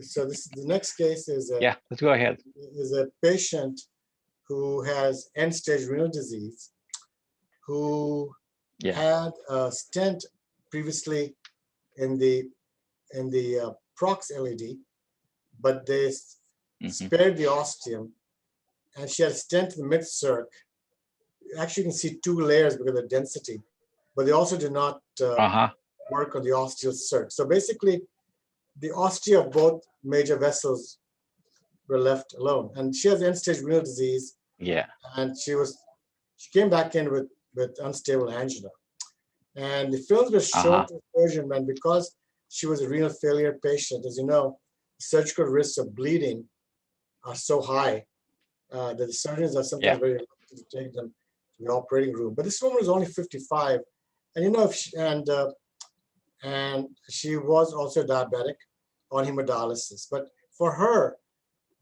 So this the next case is Yeah, let's go ahead. a patient who has end-stage renal disease, who Yeah. had a stent previously in the Prox LED, but they spared the ostium, and she had a stent in the mid-circ. Actually, you can see two layers because of the density, but they also did not work on the ostial circ. So basically, the ostia of both major vessels were left alone. And she has end-stage renal disease. Yeah. And she came back in with unstable angina. And the films were shown to the surgeon, and because she was a renal failure patient, as you know, surgical risks of bleeding are so high that the surgeons are sometimes very reluctant to take them to the operating room. But this woman was only 55, and you know, if she, and she was also diabetic on hemodialysis. But for her,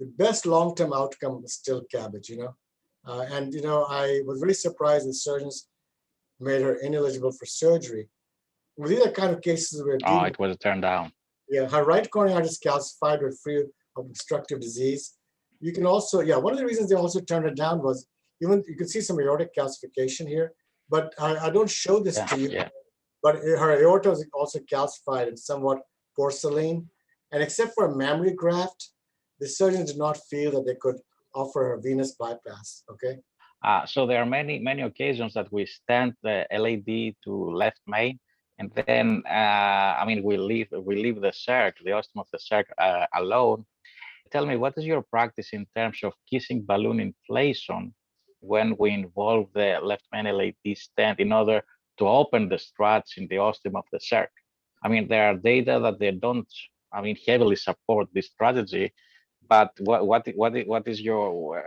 the best long-term outcome was still CABBAGE, you know. And you know, I was really surprised that surgeons made her ineligible for surgery. Well, these are kind of cases where it was turned down. Yeah, her right coronary artery is calcified or free of obstructive disease. You can also, one of the reasons they also turned it down was even you can see some aortic calcification here, but I don't show this to you. But her aorta was also calcified and somewhat porcelain, and except for a mammary graft, the surgeons did not feel that they could offer her venous bypass. Okay. So there are many occasions that we stent the LAD to left main, and then I mean we leave the circ, the ostium of the circ alone. Tell me, what is your practice in terms of kissing balloon inflation when we involve the left main LAD stent in order to open the struts in the ostium of the circ? I mean, there are data that they don't, I mean, heavily support this strategy. But what is your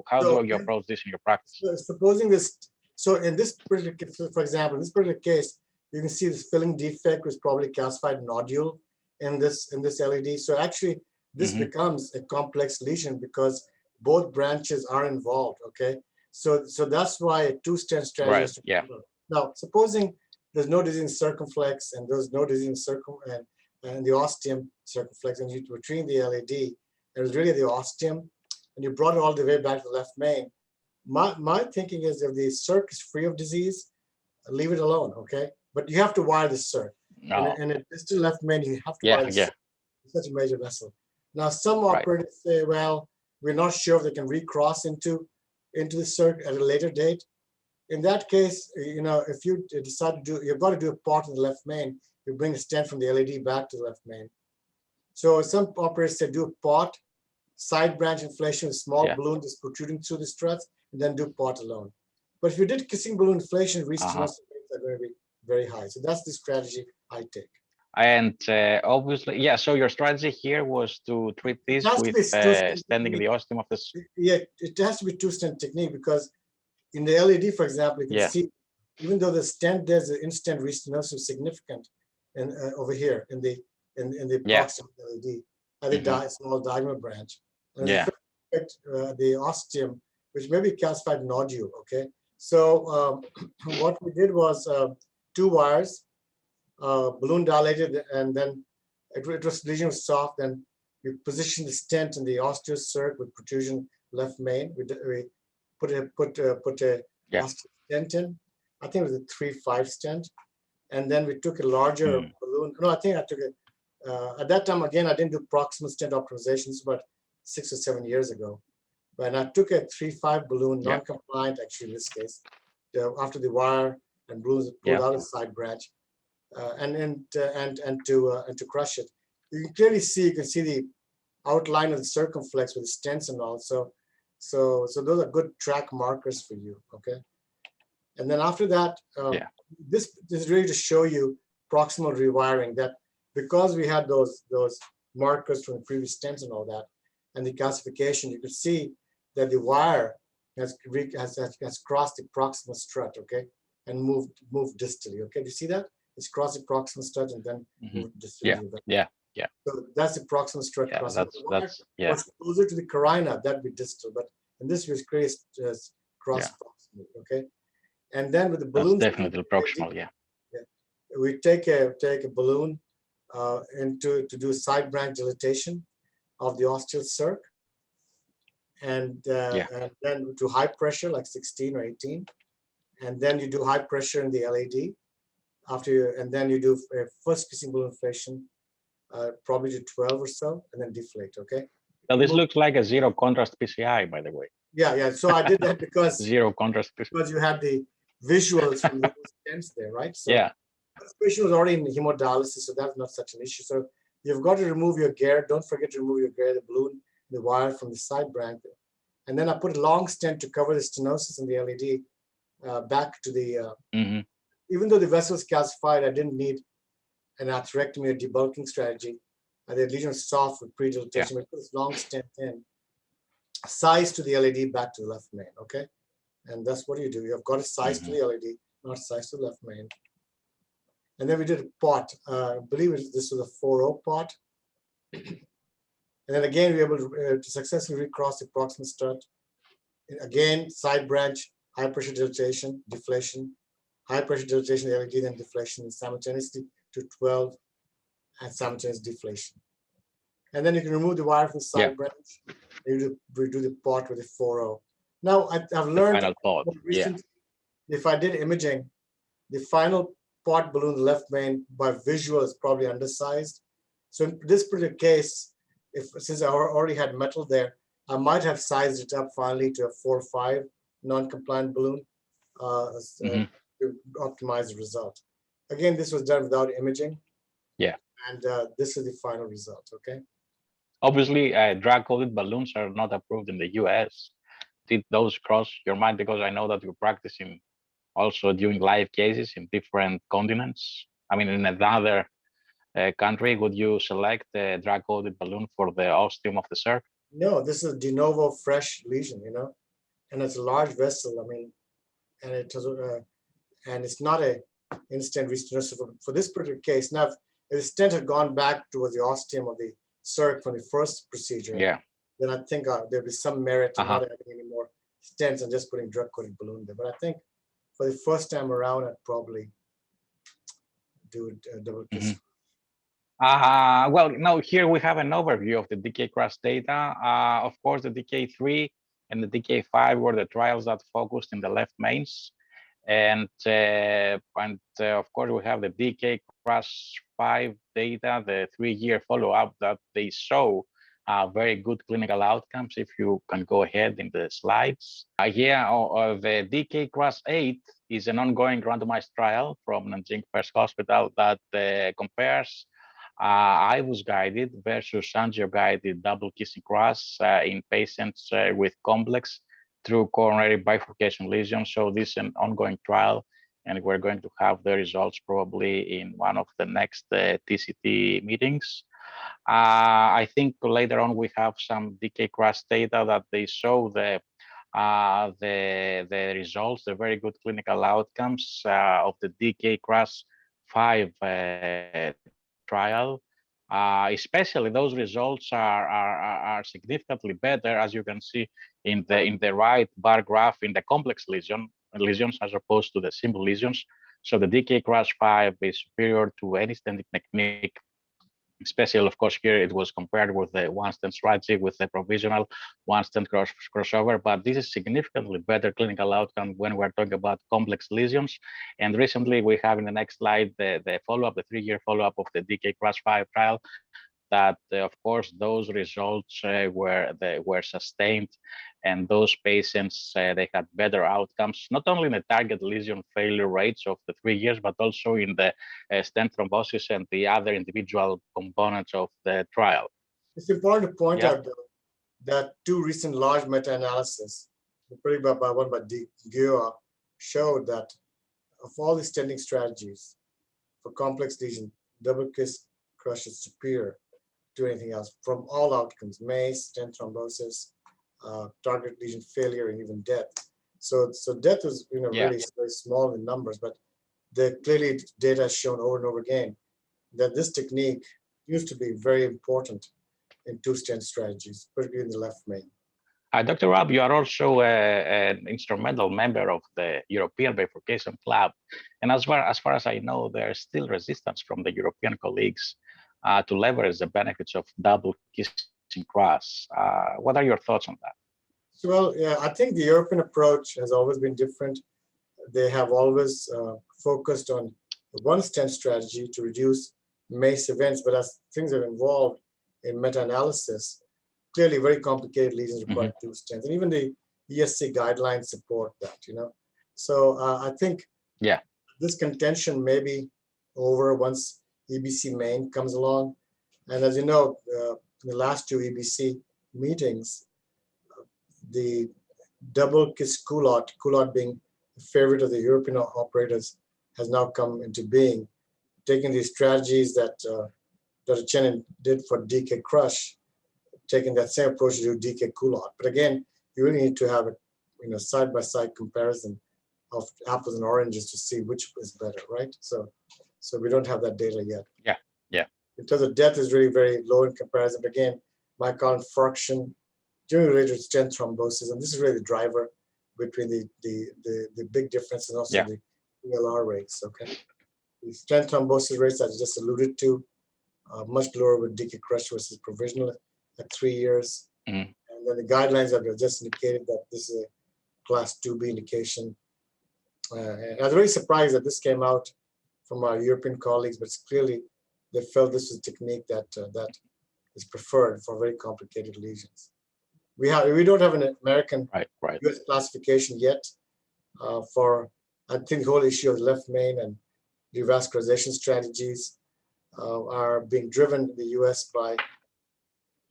how do you approach this in your practice? Supposing this, so in this particular, for example, in this particular case, you can see this filling defect was probably calcified nodule in this LED. So actually, this becomes a complex lesion because both branches are involved. Okay, so that's why a two-stent strategy is to cover. Now, supposing there's no disease in circumflex and there's no disease in and the ostium circumflex, and you were treating the LAD, it was really the ostium, and you brought it all the way back to the left main. My thinking is if the circ is free of disease, leave it alone, okay? But you have to wire the circ. No. And a distal left main, you have to wire the circ. It's such a major vessel. Now, some operators say, well, we're not sure if they can recross into the circ at a later date. In that case, you know, if you decide to do, you've got to do a part in the left main, you bring a stent from the LAD back to the left main. So some operators say do a pot, side branch inflation with small balloon just protruding through the struts, and then do pot alone. But if you did kissing balloon inflation, restenosis rates are going to be very high. So that's the strategy I take. And obviously, so your strategy here was to treat this with stenting the ostium of the. Yeah, it has to be two-stent technique because in the LED, for example, you can see, even though the stent there's an instant restenosis significant, and over here in the proximal LED, at the small diagonal branch, and the ostium, which may be calcified nodule. Okay, so what we did was 2 wires, balloon dilated, and then lesion was soft. Then we positioned the stent in the ostial circ with protrusion left main. We put a ostial stent in. I think it was a 3-5 stent, and then we took a larger balloon. No, I think I took it at that time. Again, I didn't do proximal stent optimizations, but 6 or 7 years ago. But I took a 3-5 balloon, non-compliant actually in this case, after the wire and balloons pulled out of the side branch, and to crush it. You can clearly see, the outline of the circumflex with the stents and all. So those are good track markers for you. Okay. And then after that, this is really to show you proximal rewiring, that because we had those markers from the previous stents and all that, and the calcification, you could see that the wire has crossed the proximal strut, okay, and moved distally. Okay, do you see that? It's crossed the proximal strut and then moved distally. Yeah. So that's the proximal strut crossing. That's what's closer to the carina, that'd be distal, but in this was cross proximal. Okay. And then with the balloon, definitely proximal. We take a balloon and to do side branch dilatation of the ostial circ, and then to high pressure like 16 or 18, and then you do high pressure in the LAD after you, and then you do a first kissing balloon inflation, probably to 12 or so, and then deflate. Okay. So this looks like a zero contrast PCI, by the way. Yeah, yeah. So I did that because zero contrast PCI. Because you had the visuals from those stents there, right? So yeah. the patient was already in hemodialysis, so that's not such an issue. So you've got to remove your gear. Don't forget to remove your gear, the balloon, the wire from the side branch. And then I put a long stent to cover the stenosis in the LAD back to the, even though the vessel was calcified, I didn't need an atherectomy or debulking strategy. The lesion was soft with pre-dilatation, but put this long stent in, size to the LAD back to the left main, okay? And that's what you do. You've got a size to the LAD, not size to the left main. And then we did a pot. I believe this was a 4-0 pot. And then again, we were able to successfully recross the proximal strut. Again, side branch, high pressure dilatation, deflation, high pressure dilatation, LAD, then deflation, and simultaneously to 12 and simultaneous deflation. And then you can remove the wire from the side branch. You do the pot with a 4-0. Now I've learned recently, if I did imaging, the final pot balloon left main by visual is probably undersized. So in this particular case, since I already had metal there, I might have sized it up finally to a 4-5 non-compliant balloon to optimize the result. Again, this was done without imaging. Yeah. And this is the final result, okay? Obviously, drug-coated balloons are not approved in the US. Did those cross your mind? Because I know that you're practicing also doing live cases in different continents. I mean, in another country, would you select a drug-coated balloon for the ostium of the circ? No, this is de novo fresh lesion, you know, and it's a large vessel. I mean, and it was, and it's not a instant restenosis for this particular case. Now, if the stent had gone back towards the ostium of the circ from the first procedure, then I think there'd be some merit in not adding any more stents and just putting drug-coated balloon there. But I think for the first time around, I'd probably do a double kiss. Well, now here we have an overview of the DK crash data. Of course, the DK3 and the DK5 were the trials that focused in the left mains. And of course, we have the DK crash 5 data, the 3-year follow-up that they show very good clinical outcomes. If you can go ahead in the slides. The DK crash 8 is an ongoing randomized trial from Nanjing First Hospital that compares IVUS guided versus angio-guided double kissing crash in patients with complex through coronary bifurcation lesions. So this is an ongoing trial, and we're going to have the results probably in one of the next TCT meetings. I think later on we have some DK crash data that they show the results, the very good clinical outcomes of the DK crash 5 trial. Especially those results are significantly better, as you can see in the right bar graph, in the complex lesions as opposed to the simple lesions. So the DK crash 5 is superior to any stenting technique. Especially, of course, here it was compared with the one stent strategy with the provisional one stent crossover, but this is significantly better clinical outcome when we're talking about complex lesions. And recently we have in the next slide the follow-up, the 3-year follow-up of the DK crash 5 trial, that of course those results were sustained, and those patients they had better outcomes, not only in the target lesion failure rates of the 3 years, but also in the stent thrombosis and the other individual components of the trial. It's important to point out though, that 2 recent large meta-analysis, one by Gogas, showed that of all the stenting strategies for complex lesion, double kiss crush is superior to anything else from all outcomes: MACE, stent thrombosis, target lesion failure, and even death. So death was really very small in numbers, but clearly data has shown over and over again that this technique used to be very important in 2 stent strategies, particularly in the left main. Dr. Rab, you are also an instrumental member of the European Bifurcation Club. And as far as I know, there's still resistance from the European colleagues to leverage the benefits of double kissing cross. What are your thoughts on that? Well, yeah, I think the European approach has always been different. They have always focused on one stent strategy to reduce MACE events, but as things have evolved in meta-analysis, clearly very complicated lesions require two stents, and even the ESC guidelines support that, So I think this contention may be over once EBC main comes along. And as you know, in the last two EBC meetings, the double kiss culotte being the favorite of the European operators, has now come into being, taking these strategies that Dr. Chen did for DK crush, taking that same approach to do DK culotte. But again, you really need to have a side-by-side comparison of apples and oranges to see which is better, right? So we don't have that data yet. Yeah. In terms of death is really very low in comparison. But again, myocardial infarction, generally related to stent thrombosis, and this is really the driver between the big difference and also the ELR rates. Okay, the stent thrombosis rates I just alluded to, much lower with DK crush versus provisional at 3 years, and then the guidelines have just indicated that this is a class 2B indication. And I was very surprised that this came out from our European colleagues, but clearly they felt this was a technique that is preferred for very complicated lesions. We don't have an American US classification yet for, I think, the whole issue of the left main and revascularization strategies are being driven in the US by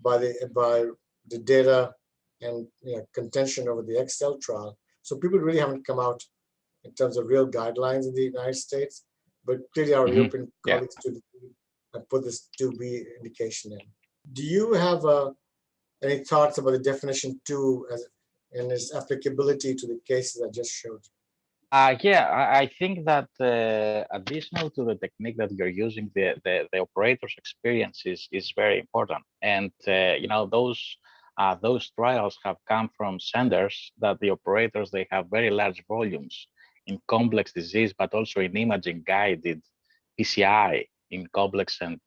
the data and contention over the Excel trial. So people really haven't come out in terms of real guidelines in the United States, but clearly our European colleagues have put this 2B indication in. Do you have any thoughts about the definition 2 and its applicability to the cases I just showed? I think that additional to the technique that you're using, the operator's experience is very important. And those trials have come from centers that the operators, they have very large volumes in complex disease, but also in imaging guided PCI in complex and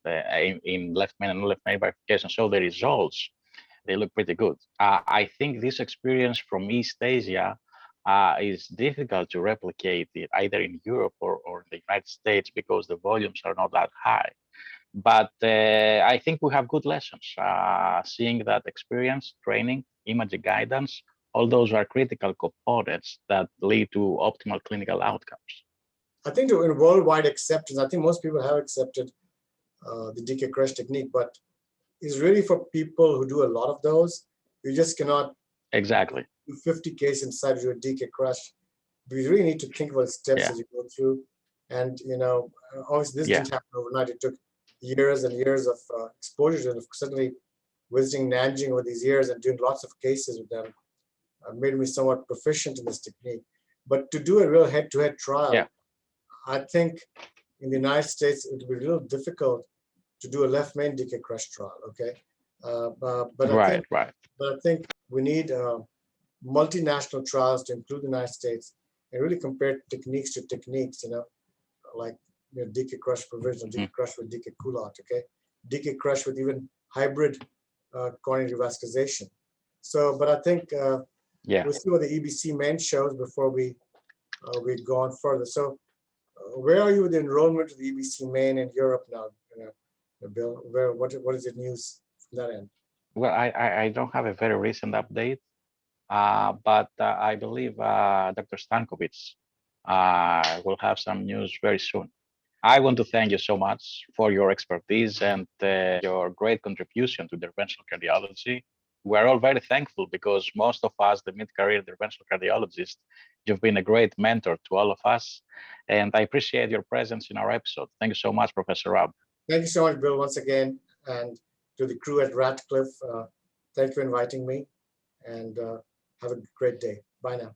in left main and left main bifurcation. So the results, they look pretty good. I think this experience from East Asia is difficult to replicate it either in Europe or the United States because the volumes are not that high. But I think we have good lessons. Seeing that experience, training, imaging guidance, all those are critical components that lead to optimal clinical outcomes. I think in worldwide acceptance, I think most people have accepted the DK crush technique, but it's really for people who do a lot of those. You just cannot do 50 cases inside of your DK crush. But you really need to think about steps as you go through. And obviously this didn't happen overnight. It took years and years of exposure, and certainly visiting Nanjing over these years and doing lots of cases with them made me somewhat proficient in this technique. But to do a real head-to-head trial, I think in the United States it would be real difficult to do a left main DK crush trial. Okay, but I think we need multinational trials to include the United States and really compare techniques to techniques. Like DK crush provisional, DK crush with DK culotte. Okay, DK crush with even hybrid coronary revascularization. So, but I think we'll see what the EBC main shows before we go on further. So, where are you with the enrollment of the EBC main in Europe now, Bill? What is the news from that end? Well, I don't have a very recent update, but I believe Dr. Stankovic will have some news very soon. I want to thank you so much for your expertise and your great contribution to interventional cardiology. We're all very thankful because most of us, the mid-career interventional cardiologists, you've been a great mentor to all of us. And I appreciate your presence in our episode. Thank you so much, Professor Rab. Thank you so much, Bill, once again. And to the crew at Radcliffe, thank you for inviting me. And have a great day. Bye now.